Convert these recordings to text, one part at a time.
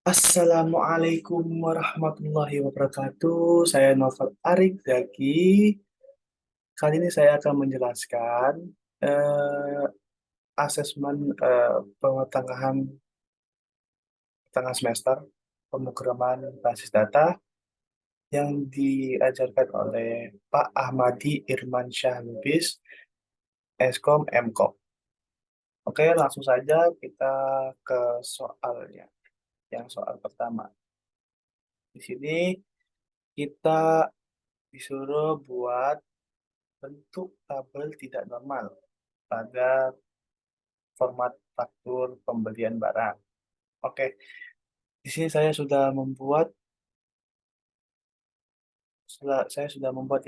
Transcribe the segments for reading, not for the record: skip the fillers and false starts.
Assalamualaikum warahmatullahi wabarakatuh. Saya Novel Arik Zaki. Kali ini saya akan menjelaskan eh, asesmen pertengahan tengah semester pemrograman basis data yang diajarkan oleh Pak Ahmadi Irman Syah Lubis, Eskom Mkom. Oke, langsung saja kita ke soalnya. Yang soal pertama. Di sini kita disuruh buat bentuk tabel tidak normal pada format faktur pembelian barang. Oke, di sini saya sudah membuat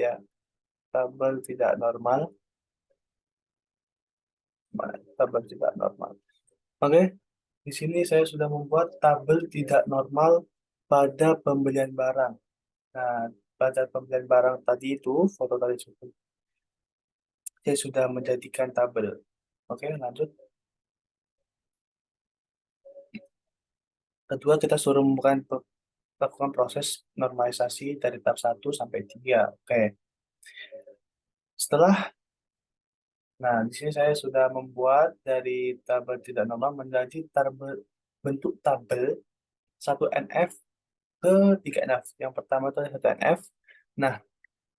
ya tabel tidak normal, tabel tidak normal. Oke, di sini saya sudah membuat tabel tidak normal pada pembelian barang. Nah, pada pembelian barang tadi itu, foto tadi saya sudah menjadikan tabel. Oke, lanjut. Kedua, kita suruh lakukan proses normalisasi dari tahap 1 sampai 3. Oke. Setelah, nah di sini saya sudah membuat dari tabel tidak normal menjadi bentuk tabel 1NF ke 3NF. Yang pertama itu 1NF. Nah,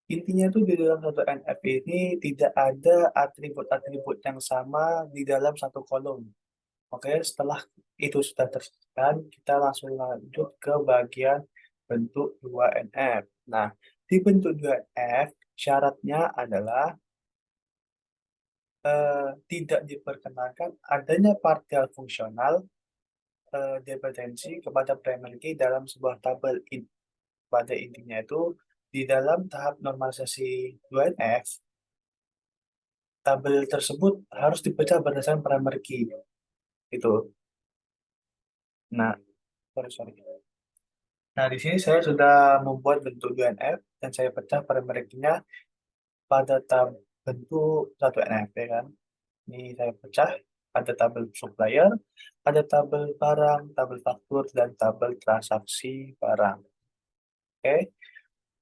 intinya tuh di dalam 1NF ini tidak ada atribut-atribut yang sama di dalam satu kolom. Oke, setelah itu sudah tersedia, kita langsung lanjut ke bagian bentuk 2NF. Nah, di bentuk 2NF, syaratnya adalah tidak diperkenankan adanya partial fungsional dependensi kepada primary key dalam sebuah tabel. Pada intinya itu, di dalam tahap normalisasi 2NF, tabel tersebut harus dipecah berdasarkan primary key. Itu. Nah, sorry. Nah, di sini saya sudah membuat bentuk 2NF dan saya pecah primary key-nya pada bentuk 1NF, ya kan? Ini saya pecah, ada tabel supplier, ada tabel barang, tabel faktur, dan tabel transaksi barang. Oke,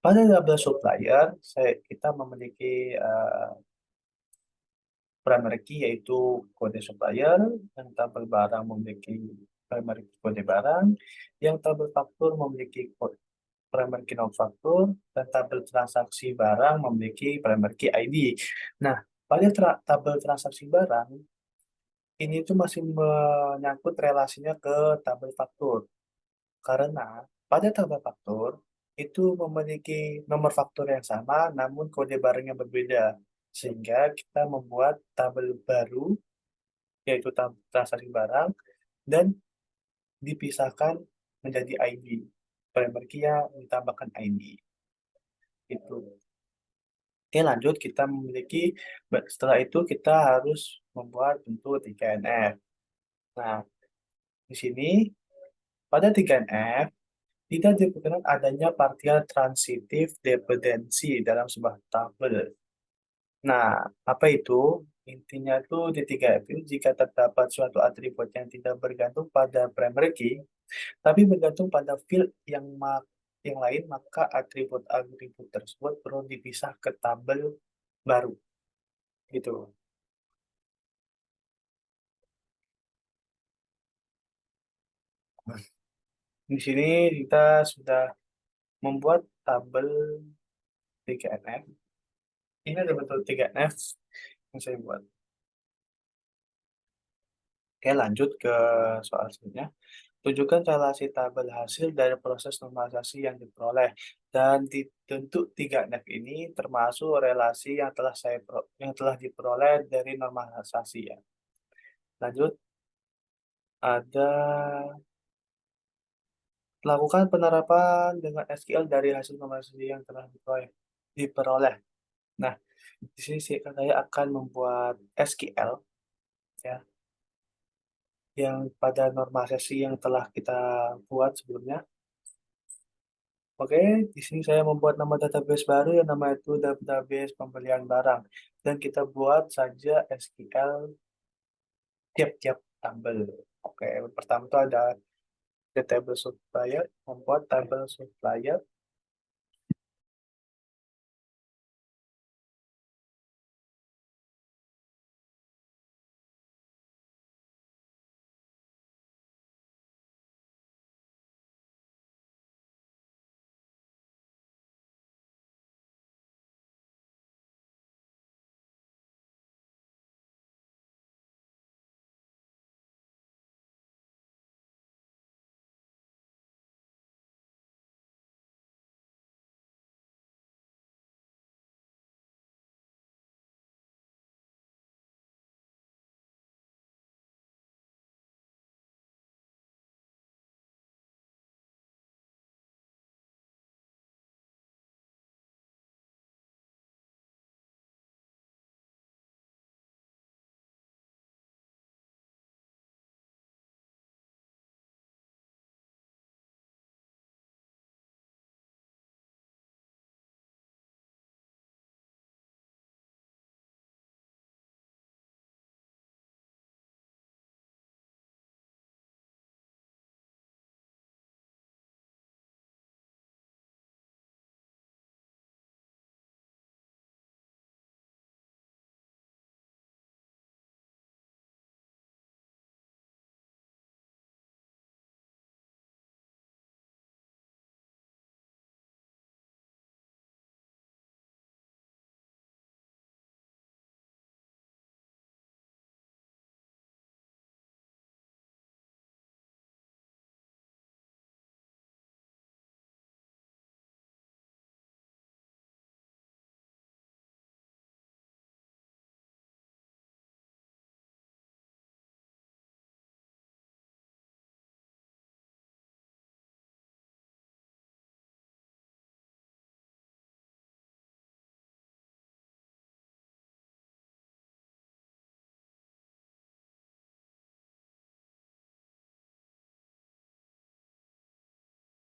pada tabel supplier, kita memiliki primary key yaitu kode supplier, yang tabel barang memiliki primary key kode barang, yang tabel faktur memiliki primary key non faktur, dan tabel transaksi barang memiliki primary key ID. Nah, pada tabel transaksi barang, ini tuh masih menyangkut relasinya ke tabel faktur. Karena pada tabel faktur itu memiliki nomor faktur yang sama namun kode barang yang berbeda. Sehingga kita membuat tabel baru yaitu tabel transaksi barang dan dipisahkan menjadi ID. Primary key-nya ditambahkan ID. Itu. Oke, lanjut kita setelah itu kita harus membuat bentuk 3NF. Nah, di sini pada 3NF tidak diperkenankan adanya partial transitive dependency dalam sebuah tabel. Nah, apa itu? Intinya itu di 3F ini jika terdapat suatu atribut yang tidak bergantung pada primary key, tapi bergantung pada field yang lain, maka atribut-atribut tersebut perlu dipisah ke tabel baru. Gitu. Di sini kita sudah membuat tabel 3NF. Ini ada bentuk 3NF yang saya buat. Oke, lanjut ke soal selanjutnya. Tunjukkan relasi tabel hasil dari proses normalisasi yang diperoleh. Dan di bentuk 3NF ini termasuk relasi yang telah diperoleh dari normalisasi ya. Lanjut, ada lakukan penerapan dengan SQL dari hasil normalisasi yang telah diperoleh. Nah, di sini saya akan membuat SQL ya, yang pada normalisasi yang telah kita buat sebelumnya. Oke, di sini saya membuat nama database baru yang nama itu database pembelian barang. Dan kita buat saja SQL tiap-tiap tabel. Oke, pertama itu ada the table supplier, membuat tabel supplier.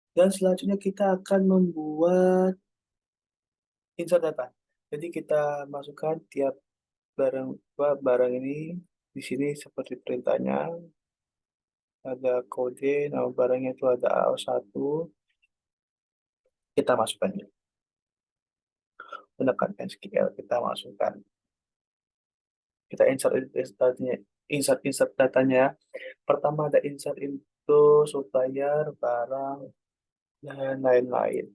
Dan selanjutnya kita akan membuat insert data. Jadi kita masukkan tiap barang ini di sini seperti perintahnya, ada kode, nama barangnya itu ada AO1, kita masukkan ini. Tekan SQL, kita masukkan. Kita insert datanya. Pertama ada insert into supplier, barang, dan lain-lain.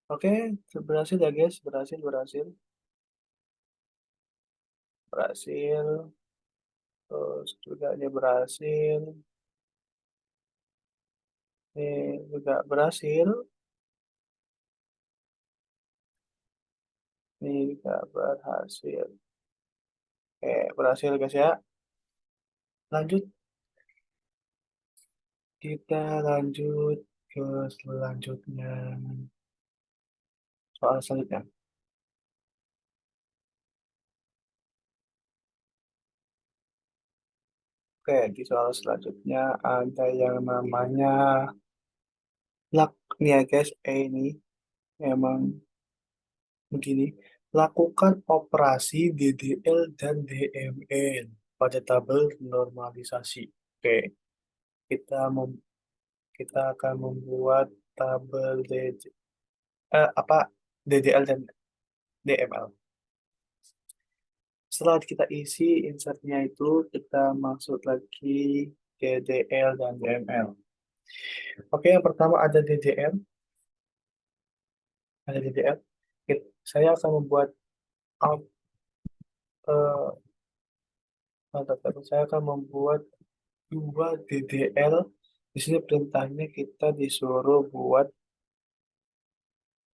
Oke, berhasil ya guys, berhasil. Berhasil, terus juga ini berhasil, ini juga berhasil, ini juga berhasil. Oke, berhasil guys ya. Lanjut, kita lanjut ke selanjutnya. Soal selanjutnya. Oke, di soal selanjutnya ada yang namanya lak nih ya guys, ini memang begini. Lakukan operasi DDL dan DML pada tabel normalisasi. Oke, kita mem- kita akan membuat tabel apa DDL dan DML. Setelah kita isi insertnya itu, kita masuk lagi DDL dan DML. Oke, yang pertama ada DDL, ada DDL. Saya akan membuat out, eh, saya akan membuat dua DDL. Di sini perintahnya kita disuruh buat,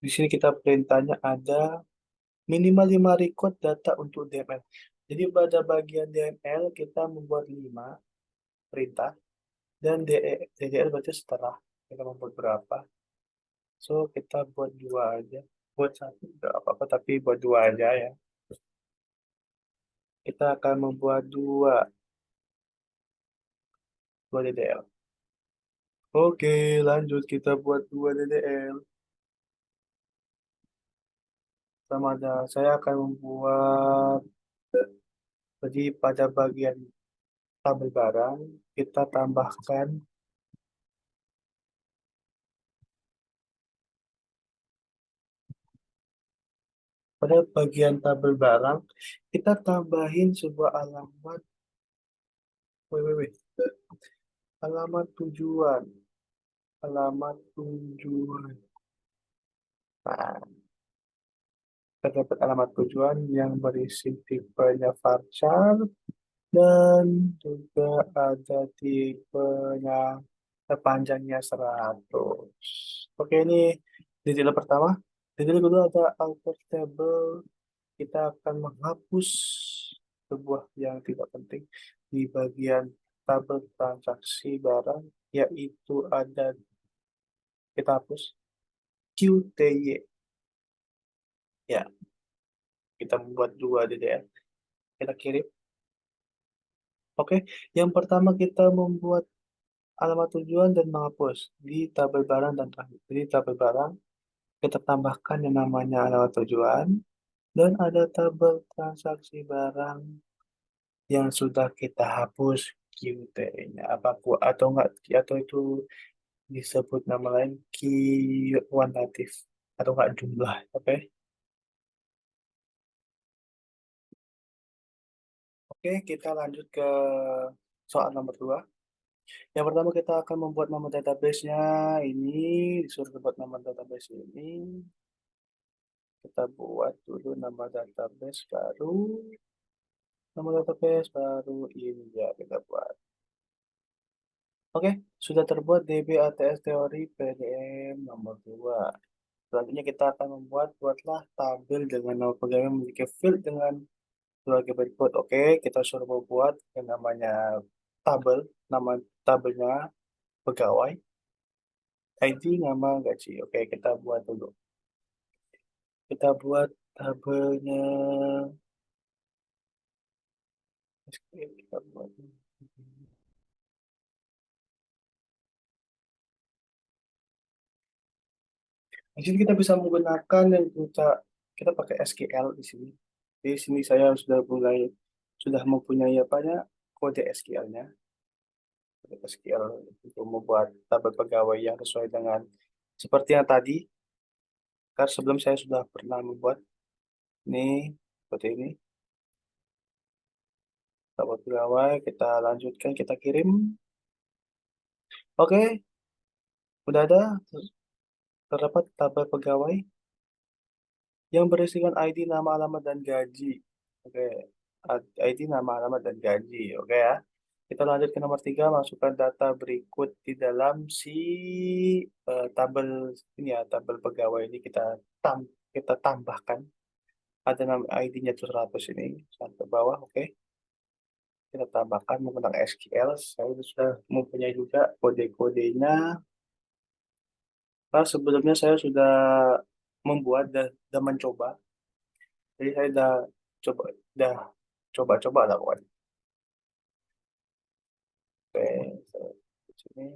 di sini kita perintahnya ada minimal 5 record data untuk DML. Jadi pada bagian DML kita membuat 5 perintah dan DDL berarti setelah kita membuat berapa. So kita buat dua aja. Buat satu nggak apa-apa tapi buat dua aja ya. Kita akan membuat dua DDL. Oke, lanjut kita buat dua DDL. Sama ada, saya akan membuat, jadi pada bagian tabel barang, kita tambahkan, pada bagian tabel barang, kita tambahin sebuah alamat, wait. Alamat tujuan, alamat tujuan. Nah, terdapat alamat tujuan yang berisi tipenya varchar dan juga ada tipenya panjangnya 100. Oke, ini detail pertama. Detail kedua ada alter table. Kita akan menghapus sebuah yang tidak penting di bagian tabel transaksi barang, yaitu ada, kita hapus QTY. Ya, kita membuat dua DDL. Kita kirim. Oke, yang pertama kita membuat alamat tujuan dan menghapus di tabel barang dan terakhir. Jadi tabel barang kita tambahkan yang namanya alamat tujuan dan ada tabel transaksi barang yang sudah kita hapus QT-nya apa atau enggak, atau itu disebut nama lain key kuantitatif atau enggak jumlah. Oke. Oke, kita lanjut ke soal nomor 2. Yang pertama kita akan membuat nama database-nya ini, disuruh buat nama database ini. Kita buat dulu nama database baru. Nama database baru ini ya kita buat. Oke, sudah terbuat DB ATS teori PDM nomor 2. Selanjutnya kita akan buatlah tabel dengan nama pegawai memiliki field dengan sebagai berikut. Oke, kita suruh membuat yang namanya tabel, nama tabelnya pegawai, ID, nama, gaji. Oke, kita buat dulu. Kita buat tabelnya. Kita buat. Di sini kita bisa menggunakan yang kita pakai SQL di sini. Di sini saya sudah mempunyai kode SQL-nya, kode SQL untuk membuat tabel pegawai yang sesuai dengan seperti yang tadi. Karena sebelum saya sudah pernah membuat ini seperti ini tabel pegawai. Kita lanjutkan, kita kirim. Oke, udah ada, terdapat tabel pegawai yang berisikan ID, nama, alamat, dan gaji. Oke, ID, nama, alamat, dan gaji. Oke ya. Kita lanjut ke nomor 3, masukkan data berikut di dalam si tabel ini ya, tabel pegawai ini kita tambahkan. Ada nama ID-nya 100 ini sampai bawah, oke. kita tambahkan menggunakan SQL. Saya sudah mempunyai juga kode-kodenya. Nah, sebelumnya saya sudah membuat dan mencoba. Jadi saya coba, udah coba-coba lah pokoknya. Oke, di sini.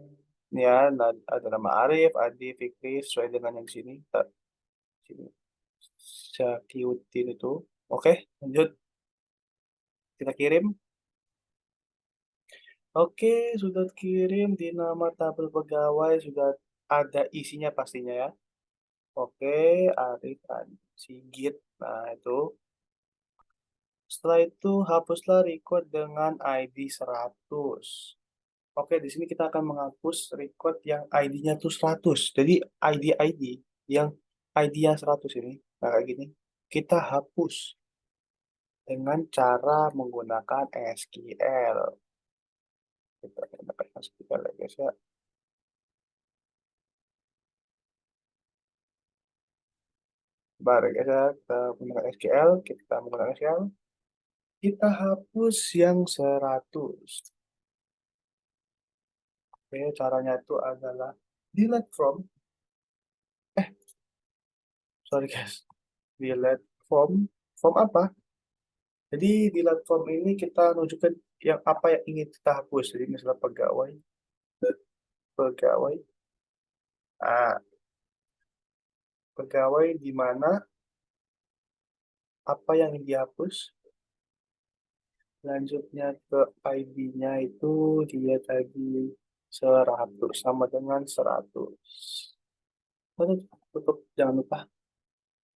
Ini ya, ada nama Arif, Adi, Fikri, sesuai dengan yang sini. Sini. Syakiuddin itu. Oke, lanjut. Kita kirim. Oke, sudah kirim di nama tabel pegawai. Sudah ada isinya pastinya ya. Oke, Arif, Adi, Sigit. Nah, itu. Setelah itu, hapuslah record dengan ID 100. Oke, di sini kita akan menghapus record yang ID-nya tuh 100. Jadi ID-ID yang ID yang 100 ini, nah kayak gini, kita hapus dengan cara menggunakan SQL. Kita menggunakan SQL ya guys ya. Baru guys ya, kita menggunakan SQL, kita menggunakan SQL, kita hapus yang 100. Oke, caranya itu adalah delete from, sorry guys, delete from apa? Jadi di platform ini kita menunjukkan yang apa yang ingin kita hapus. Jadi misalnya pegawai, pegawai, ah, pegawai di mana apa yang dihapus. Lanjutnya ke ID-nya itu dia tadi 100 sama dengan 100. Lalu tutup, jangan lupa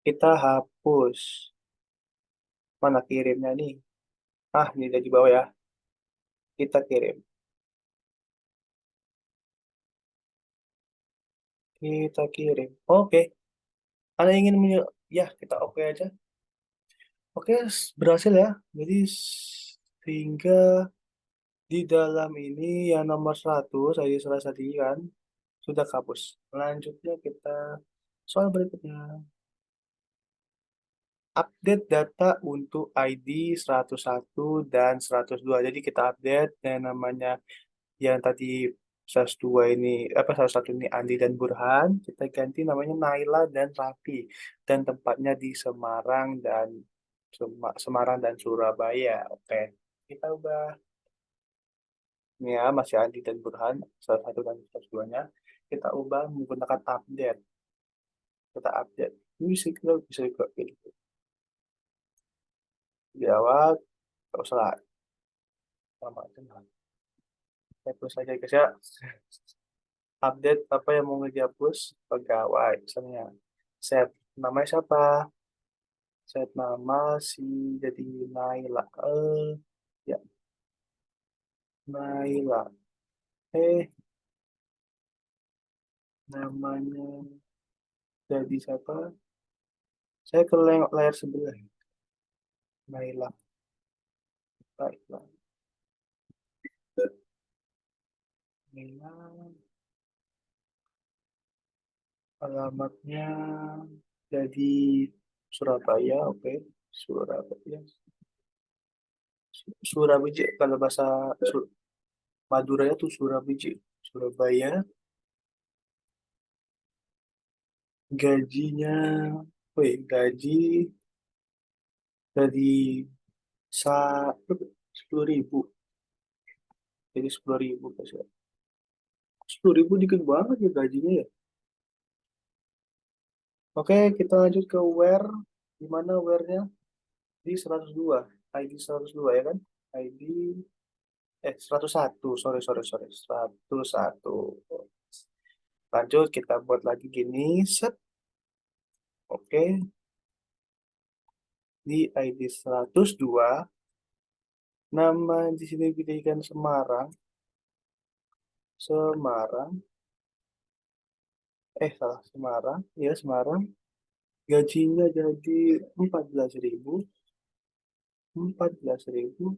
kita hapus. Mana kirimnya nih? Ah, ini udah di bawah ya. Kita kirim. Kita kirim. Oke. Anda ingin ya, kita oke aja. Oke, berhasil ya. Jadi sehingga di dalam ini yang nomor 100, saya salah tadi kan, sudah kapus. Selanjutnya kita soal berikutnya. Update data untuk ID 101 dan 102. Jadi kita update yang namanya yang tadi 102 ini, apa 101 ini Andi dan Burhan. Kita ganti namanya Naila dan Raffi. Dan tempatnya di Semarang dan Semarang dan Surabaya. Oke. Kita ubah. Ini ya, masih Andi dan Burhan, salah satu dan salah duanya. Kita ubah menggunakan update. Kita update. Ini bisa juga gitu. Di awal, nggak usah lah. Sama aja lah. Saya terus aja guys ya. Update apa yang mau dihapus? Pegawai. Misalnya, set namanya siapa? Set nama si jadi Naila. Ya, Naila. Eh, namanya jadi siapa? Saya ke layar sebelah. Naila. Naila. Naila. Alamatnya jadi Surabaya, oke. Surabaya. Surabaya, kalau bahasa Madura itu Surabaya. Surabaya. Gajinya, gaji dari sa 10.000. Jadi 10.000 guys ya. 10.000 dikit banget ya gajinya ya. Oke, kita lanjut ke where. Di mana where-nya? Di 102. ID 102 ya kan? ID 101. Sorry, sorry, sorry. 101. Lanjut, kita buat lagi gini. Set. Oke. Di ID 102. Nama di sini pilihkan Semarang. Semarang. Salah. Semarang. Ya, Semarang. Gajinya jadi 14.000. 14.000.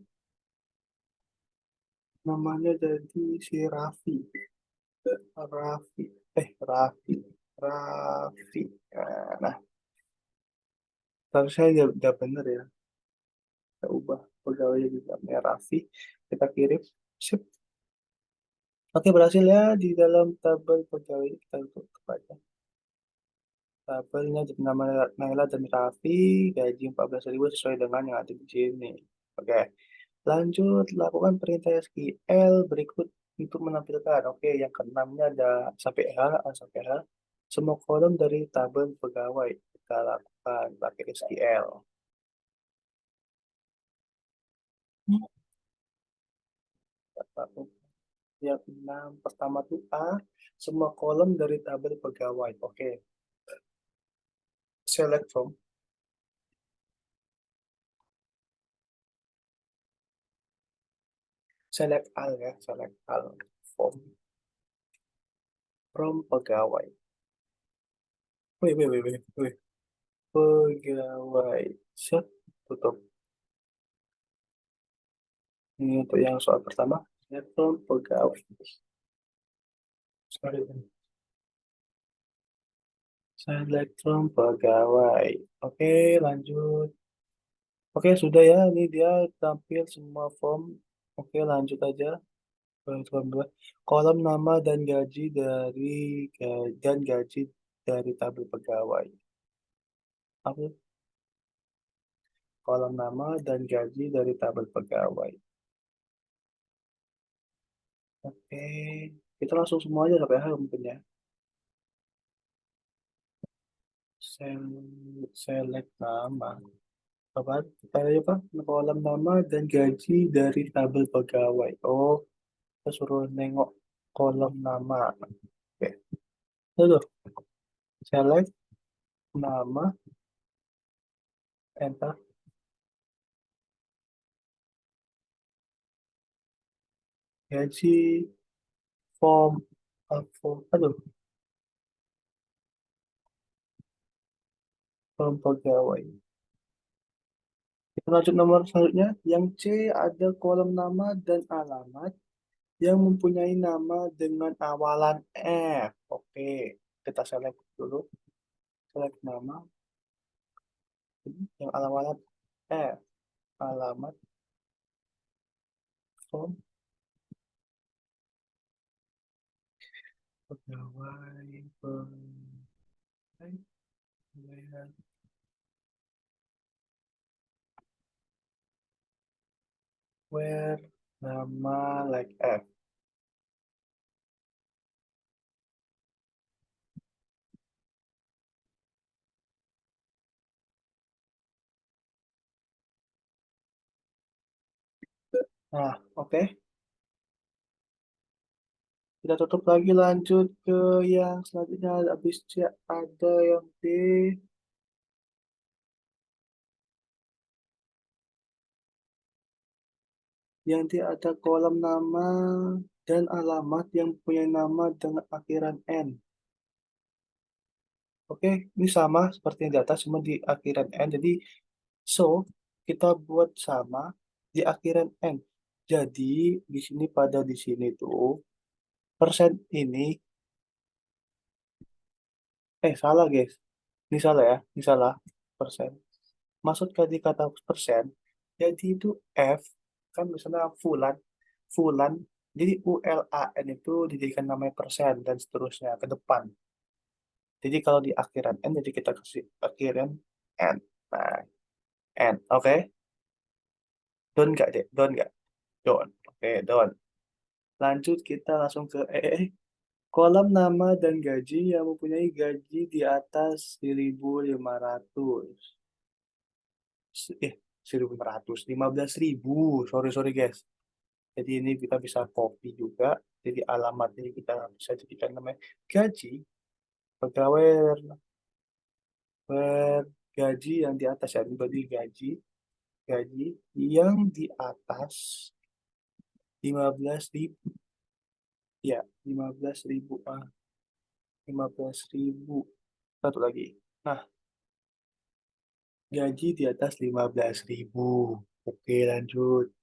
Namanya jadi si Raffi. Raffi. Raffi. Raffi. Nah, harusnya udah bener ya. Kita ubah. pegawainya juga namanya Raffi. Kita kirim. Sip. Oke, berhasil ya di dalam tabel pegawai kita tutup aja. Tabelnya jadi nama Naila dan Raffi, gaji 14.000 sesuai dengan yang ada di sini. Oke, lanjut lakukan perintah SQL berikut untuk menampilkan. Oke, yang keenamnya ada sampai H, A sampai H. Semua kolom dari tabel pegawai kita lakukan pakai SQL. Yang enam pertama tuh A, semua kolom dari tabel pegawai. Oke, select from, select all ya, select all from pegawai. Wih. Pegawai. Set, tutup. Ini untuk yang soal pertama. Select from pegawai. Sorry. Select from pegawai. Oke, lanjut. Oke, sudah ya. Ini dia tampil semua form. Oke, lanjut aja. Form 2. Kolom nama dan gaji dan gaji dari tabel pegawai. Apa? Kolom nama dan gaji dari tabel pegawai. Oke, kita langsung semua aja sampai hal mungkin ya. Select nama. Apa? Kita lihat apa? Kolom nama dan gaji dari tabel pegawai. Oh, kita suruh nengok kolom nama. Oke, lalu select nama, enter, gaji, form, aduh, form pegawai. Kita lanjut nomor selanjutnya. Yang C ada kolom nama dan alamat yang mempunyai nama dengan awalan F. Oke, kita select dulu. Select nama yang alamat F. Alamat form pegawai pegawai where nama like F. Nah, oke. Kita tutup lagi lanjut ke yang selanjutnya. Habis C ada yang D. Yang D ada kolom nama dan alamat yang punya nama dengan akhiran N. Oke, ini sama seperti yang di atas, cuma di akhiran N. Jadi, so, kita buat sama di akhiran N. Jadi, di sini tuh, persen ini, salah guys. Ini salah ya, ini salah, persen. Maksud di kata persen, jadi itu F, kan misalnya fulan, fulan, jadi ULAN itu dijadikan namanya persen, dan seterusnya ke depan. Jadi kalau di akhiran N, jadi kita kasih akhiran N. Nah, N, oke? Don nggak deh? Don nggak? Don. Oke, don. Lanjut kita langsung ke kolom nama dan gaji yang mempunyai gaji di atas 1.500. Eh, 1.500. 15.000. Sorry guys. Jadi ini kita bisa copy juga. Jadi alamat ini kita bisa jadikan namanya gaji. Pegawai gaji yang di atas ya. Ini berarti gaji yang di atas 15.000. Ya, 15.000. 15.000. Satu lagi. Nah, gaji di atas 15.000. Oke, lanjut.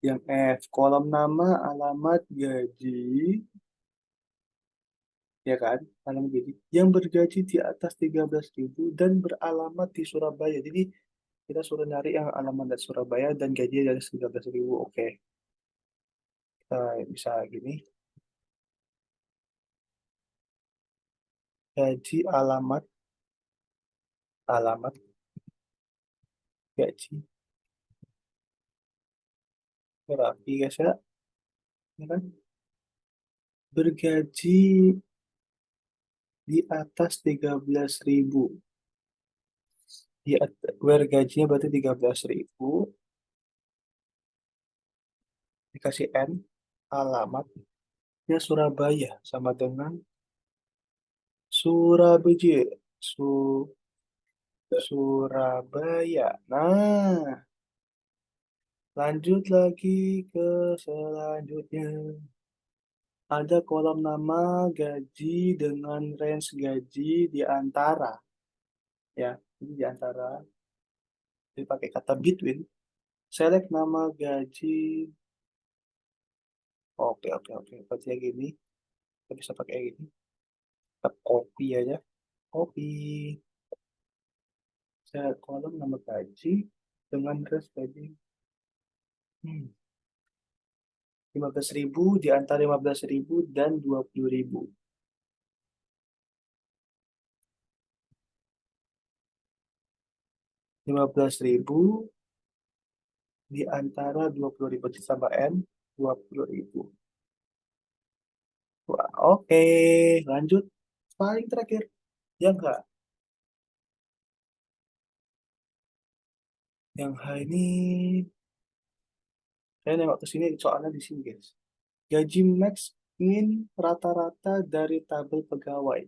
Yang F, kolom nama, alamat, gaji, ya kan? Alamat gaji. Yang bergaji di atas 13.000 dan beralamat di Surabaya. Jadi, Kita suruh nyari yang alamat dari Surabaya dan gaji dari 13.000. Oke, kita bisa gini. Gaji alamat gaji berarti guys ya, ya kan? Bergaji di atas 13.000. Bergajinya berarti 13.000 dikasih N, alamatnya Surabaya sama dengan Surabaya. Surabaya. Nah, lanjut lagi ke selanjutnya. Ada kolom nama gaji dengan range gaji di antara, ya, ini di antara, dipakai kata between. Select nama gaji. Oke, oke, oke. Berarti yang gini, kita bisa pakai yang gini. Kita copy aja. Copy. Select kolom nama gaji dengan range gaji. 15.000 di antara 15.000 dan 20.000. 15.000 di antara 20.000 ditambah N, 20.000. Wah, oke, lanjut. Paling terakhir, ya enggak? Yang H ini, saya nengok ke sini, soalnya di sini, guys. Gaji max min rata-rata dari tabel pegawai.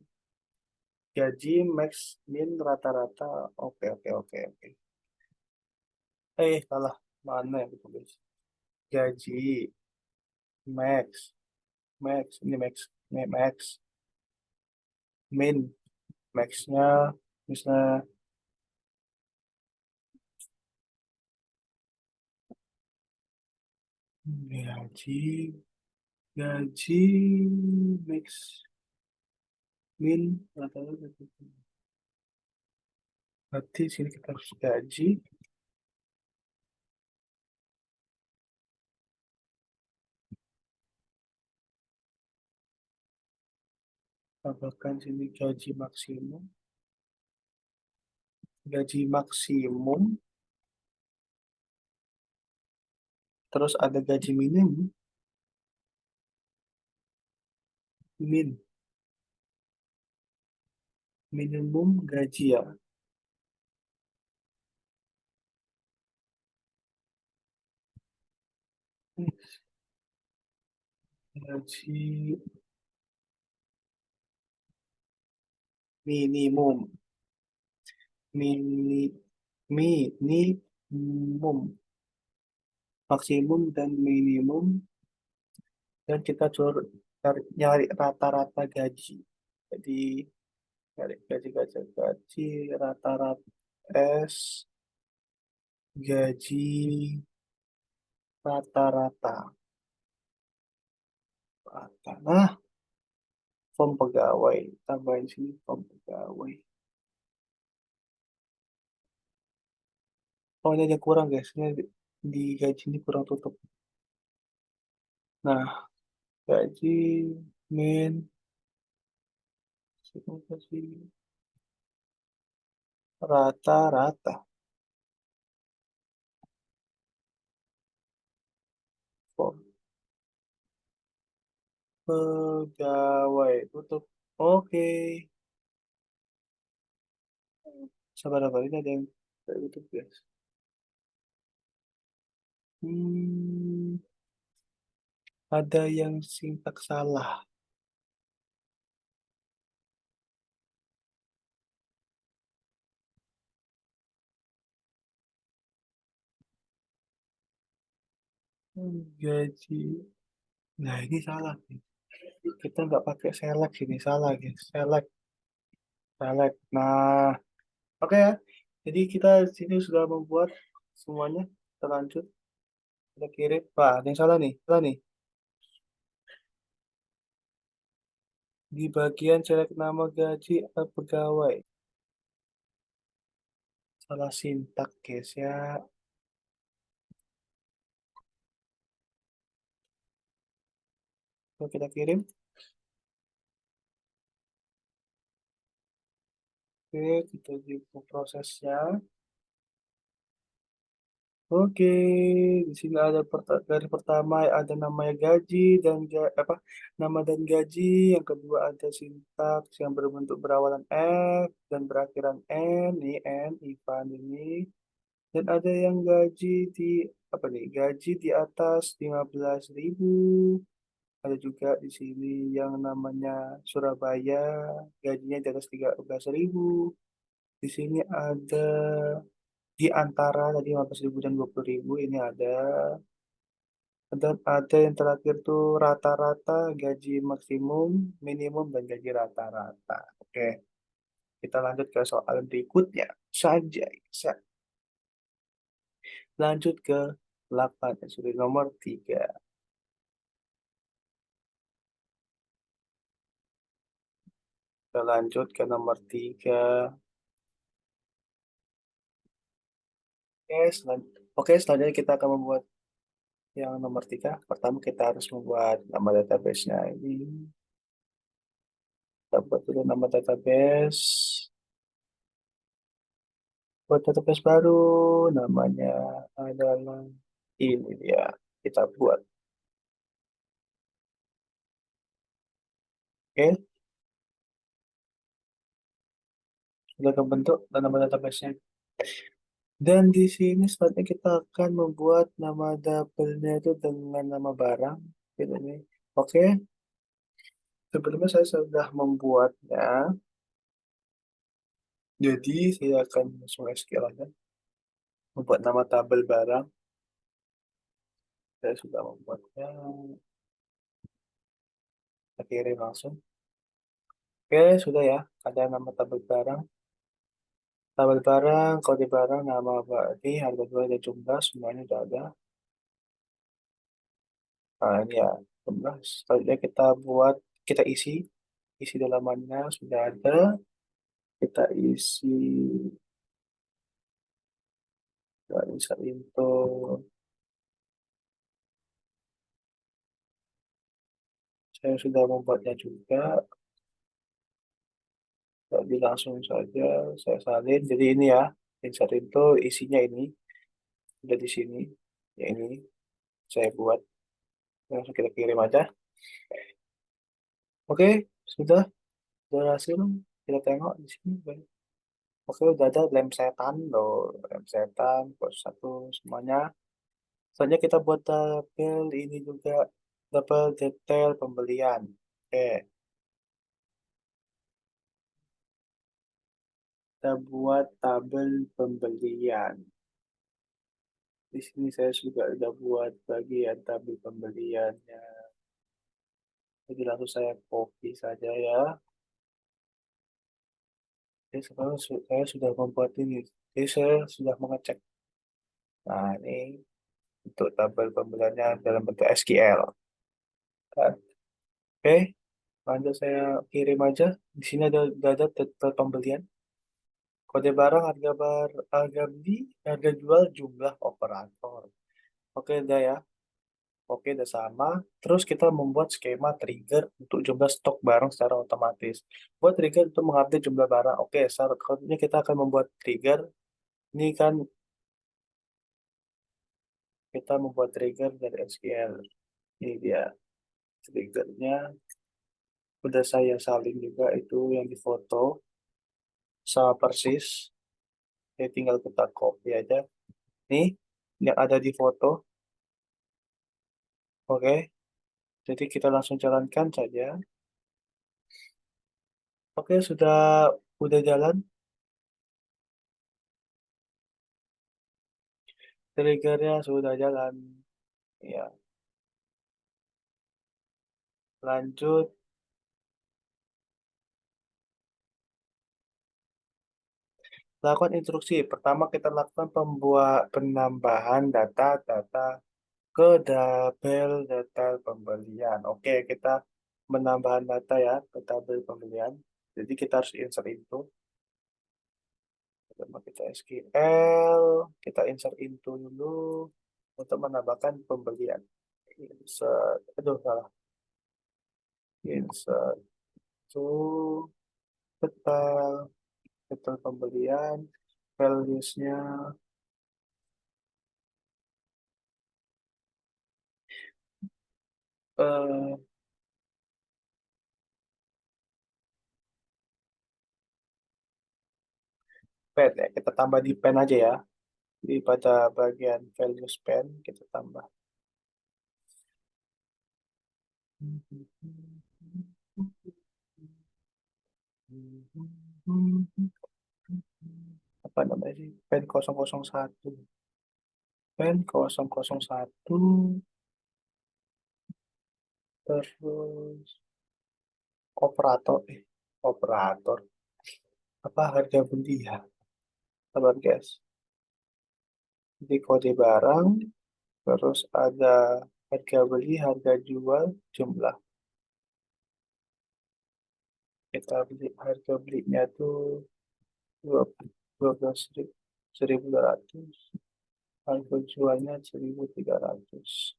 Gaji max min rata-rata. Oke, oke, oke, oke. Salah. Mana yang ditulis? Gaji max. Max. Ini max. Ini max. Min. Max-nya, misalnya, gaji, gaji, max, min, rata-rata. Berarti sini kita harus gaji, tambahkan sini gaji maksimum, terus ada gaji minimum, min, minimum gaji ya. Gaji minimum, mini, minimum, maksimum dan minimum, dan kita nyari rata-rata gaji. Jadi nyari gaji rata-rata S gaji rata-rata. Nah, form pegawai. Tambahin sini form pegawai. Oh, ini ada kurang, guys. Ini di gaji ini kurang tutup. Nah, gaji min gaji rata-rata form pegawai tutup. Oke. Sabar-sabar, ini ada yang tutup, guys. Hmm, ada yang singkat salah. Gaji. Nah, ini salah. Kita nggak pakai select ini. Salah, guys. Select. Select. Nah, oke ya. Jadi kita sini sudah membuat semuanya. Kita lanjut. Kita kirim. Wah, ada yang salah nih. Salah nih. Di bagian select nama gaji atau pegawai. Salah sintak guys ya. Kalau kita kirim, oke, kita buka prosesnya. Oke, di sini ada dari pertama ada namanya gaji dan apa nama dan gaji. Yang kedua ada sintaks yang berbentuk berawalan F dan berakhiran N. Nih N, Ivan ini. Dan ada yang gaji di apa nih? Gaji di atas 15.000. Ada juga di sini yang namanya Surabaya, gajinya di atas 13.000. Di sini ada di antara tadi 15.000 dan 20.000 ini ada. Dan ada yang terakhir tuh rata-rata gaji maksimum, minimum, dan gaji rata-rata. Oke, kita lanjut ke soal berikutnya saja. Lanjut ke 8, sorry, nomor 3. Kita lanjut ke nomor 3. Oke, selanjutnya kita akan membuat yang nomor 3. Pertama kita harus membuat nama database-nya ini. Kita buat dulu nama database. Buat database baru, namanya adalah ini dia. Kita buat. Oke, sudah terbentuk dan nama database-nya. Dan di sini selanjutnya kita akan membuat nama double-nya itu dengan nama barang. Ini. Oke, sebelumnya saya sudah membuatnya. Jadi saya akan langsung SQL aja. Membuat nama tabel barang. Saya sudah membuatnya. Kita kirim langsung. Oke, sudah ya. Ada nama tabel barang. Tabel barang, kode barang, nama berarti, harga jual dan jumlah, semuanya sudah ada. Nah, ini ya, jumlah. Selanjutnya kita isi dalamannya sudah ada. Kita isi, nggak bisa info. Saya sudah membuatnya juga. Jadi langsung saja saya salin. Jadi ini ya, insert itu isinya ini. Udah di sini. Ya ini, saya buat. Langsung kita kirim aja. Oke, sudah berhasil. Kita tengok di sini. Oke, udah ada lem setan loh. Lem setan, pos satu, semuanya. Soalnya kita buat tabel ini juga. Tabel detail pembelian. Oke, kita buat tabel pembelian. Di sini saya juga udah buat bagian tabel pembeliannya. Jadi langsung saya copy saja ya. Jadi sekarang saya sudah membuat ini. Jadi saya sudah mengecek. Nah, ini untuk tabel pembeliannya dalam bentuk SQL. Kan? Oke, lanjut saya kirim aja. Di sini ada detail pembelian. Kode barang, harga beli, harga jual, jumlah operator. Oke, udah ya. Oke, udah sama. Terus kita membuat skema trigger untuk jumlah stok barang secara otomatis. Buat trigger untuk mengupdate jumlah barang. Oke, selanjutnya kita akan membuat trigger. Ini kan kita membuat trigger dari SQL. Ini dia triggernya. Udah saya salin juga itu yang di foto sama persis. Saya tinggal kita copy aja. Nih, yang ada di foto. Oke, jadi kita langsung jalankan saja. Oke, udah jalan. Triggernya sudah jalan. Ya, lanjut. Lakukan instruksi. Pertama kita lakukan penambahan data-data ke tabel data pembelian. Oke, kita menambahkan data ya ke tabel pembelian. Jadi kita harus insert itu. Coba kita SQL, kita insert into dulu untuk menambahkan pembelian. Insert, aduh salah. Insert to total, total pembelian, values-nya eh pen ya. Kita tambah di pen aja ya. Di pada bagian values pen kita tambah. Apa namanya sih? Pen 001. Pen 001 terus operator apa harga beli ya, sabar guys. Di kode barang terus ada harga beli, harga jual, jumlah. Kita beli harga belinya tuh dua belas ribu, 1.200, harga jualnya 1.300.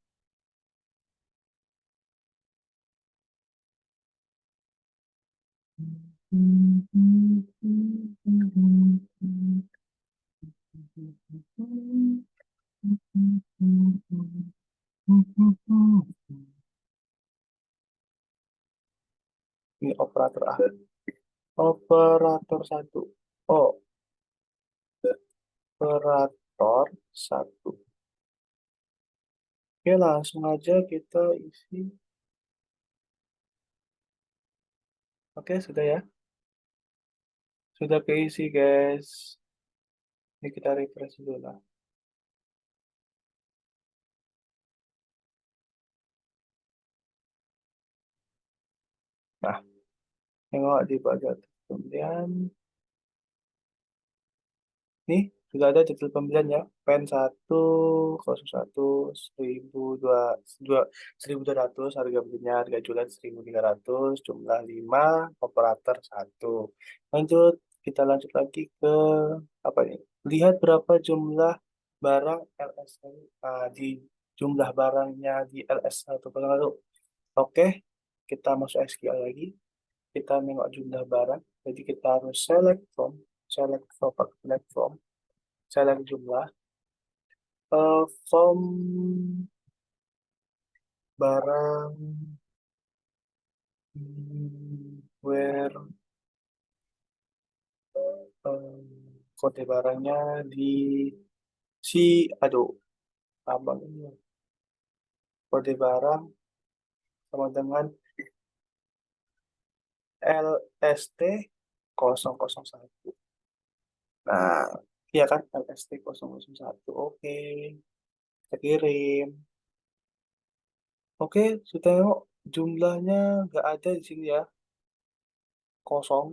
Ini operator akhir. Operator satu. Oh, operator satu. Oke, langsung aja kita isi. Oke, sudah ya. Sudah keisi, guys. Ini kita refresh dulu lah. Nah, tengok di bagian kemudian. Nih, sudah ada jadwal pembelian ya. Pen 101, 1.200, harga belinya, harga jualan 1.300, jumlah 5, operator 1. Lanjut, kita lanjut lagi ke apa ini? Lihat berapa jumlah barang LS di jumlah barangnya di LS101. Oke, kita masuk SQL lagi. Kita nengok jumlah barang. Jadi kita harus select from platform, select jumlah, from barang, where kode barangnya di si, aduh, abang ini kode barang sama dengan LST 001. Nah, iya kan LST 001. Oke, kita kirim. Oke, sudah tengok jumlahnya nggak ada di sini ya, kosong.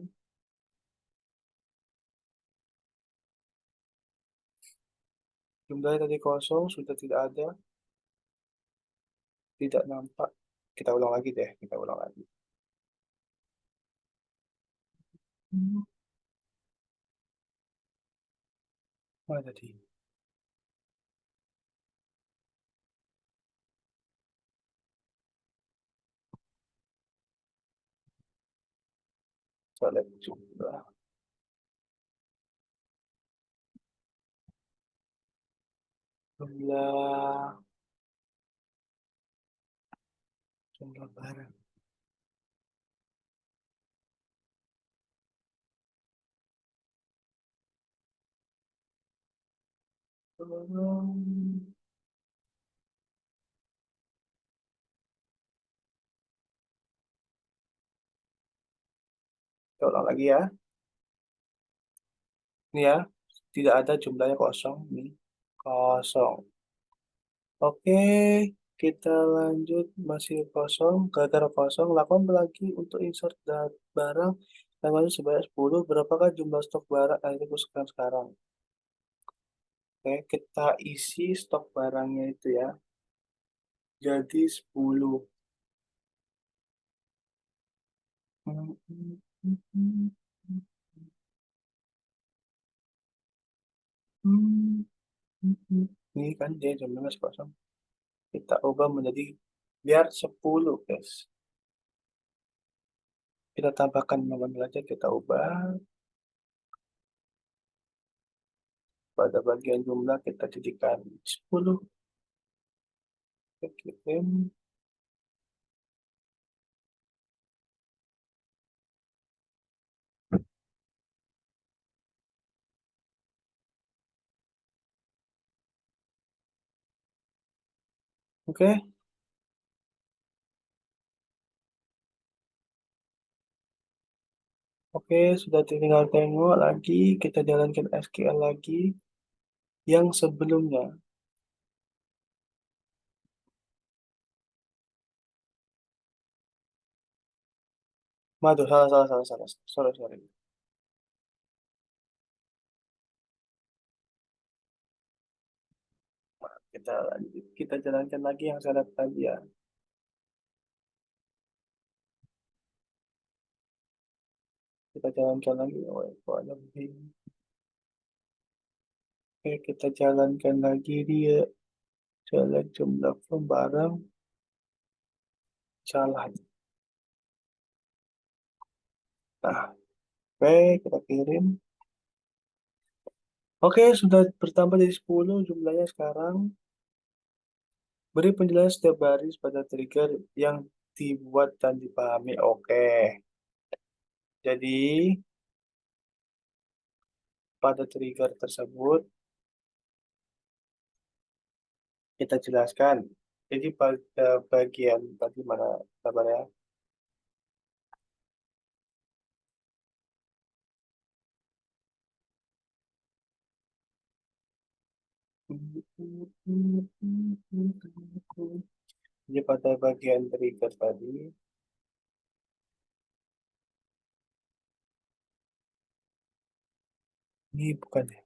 Jumlahnya tadi kosong, sudah tidak ada, tidak nampak. Kita ulang lagi deh, kita ulang lagi. Hmm, Mana tadi? Select jumlah, jumlah, jumlah barang. Hmm, Kita ulang lagi ya. Ini ya, tidak ada jumlahnya kosong. Ini kosong. Oke, kita lanjut masih kosong. Gara-gara kosong, lakukan lagi untuk insert barang tanggalnya sebanyak 10. Berapakah jumlah stok barang yang dibutuhkan sekarang? Oke, kita isi stok barangnya itu ya. Jadi 10. Hmm, ini kan dia jam 15.00. Kita ubah menjadi biar 10, guys. Kita tambahkan nomor aja, kita ubah pada bagian jumlah kita jadikan 10. Kita kirim. Oke, oke, sudah tinggal tengok lagi. Kita jalankan SQL lagi yang sebelumnya. Waduh, salah, salah, salah, salah. Sorry, sorry. Kita lanjut. Kita jalankan lagi yang syarat tadi ya. Kita jalankan lagi. Oh, kok ada begini. Oke, kita jalankan lagi dia. Jalan jumlah barang. Salah. Nah, oke, kita kirim. Oke, sudah bertambah jadi 10 jumlahnya sekarang. Beri penjelasan setiap baris pada trigger yang dibuat dan dipahami. Oke, jadi pada trigger tersebut kita jelaskan. Jadi pada bagian tadi mana kabarnya? Jadi pada bagian trigger tadi, ini bukan ya,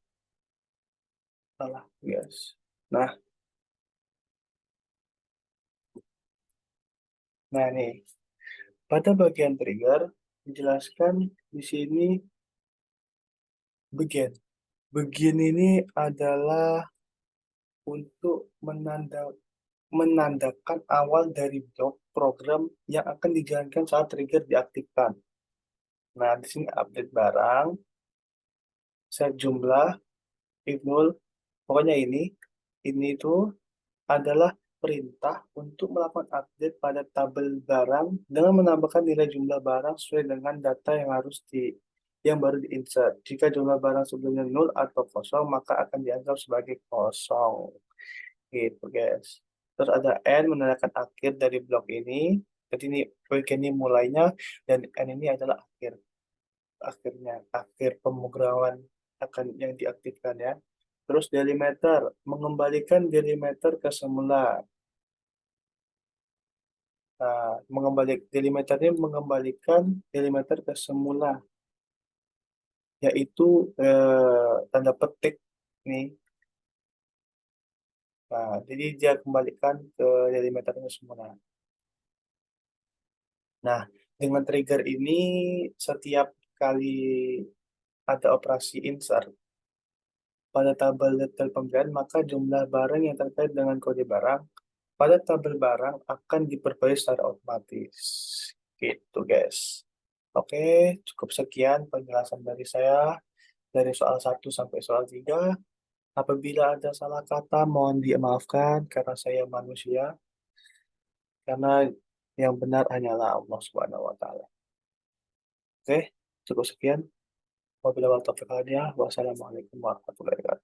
salah, yes. Nah, nah nih, pada bagian trigger dijelaskan di sini begin. Begin ini adalah untuk menandakan awal dari blok program yang akan dijalankan saat trigger diaktifkan. Nah, di sini update barang, set jumlah, if null, pokoknya ini itu adalah perintah untuk melakukan update pada tabel barang dengan menambahkan nilai jumlah barang sesuai dengan data yang baru diinsert. Jika jumlah barang sebelumnya nol atau kosong, maka akan dianggap sebagai kosong. Gitu, guys. Terus ada N menandakan akhir dari blok ini. Jadi ini bagian ini mulainya dan N ini adalah akhirnya, akhir pemrograman akan yang diaktifkan ya. Terus delimiter mengembalikan delimiter ke semula. Nah, delimiternya mengembalikan delimiter ke semula, yaitu tanda petik nih. Nah, jadi dia kembalikan ke delimiternya semula. Nah, dengan trigger ini setiap kali ada operasi insert pada tabel detail pembelian, maka jumlah barang yang terkait dengan kode barang pada tabel barang akan diperbarui secara otomatis. Gitu, guys. Oke, cukup sekian penjelasan dari saya dari soal 1 sampai soal 3. Apabila ada salah kata, mohon dimaafkan karena saya manusia, karena yang benar hanyalah Allah Subhanahu wa taala. Oke, cukup sekian. Wabillahi taufiq wal hidayah. Wassalamualaikum warahmatullahi wabarakatuh.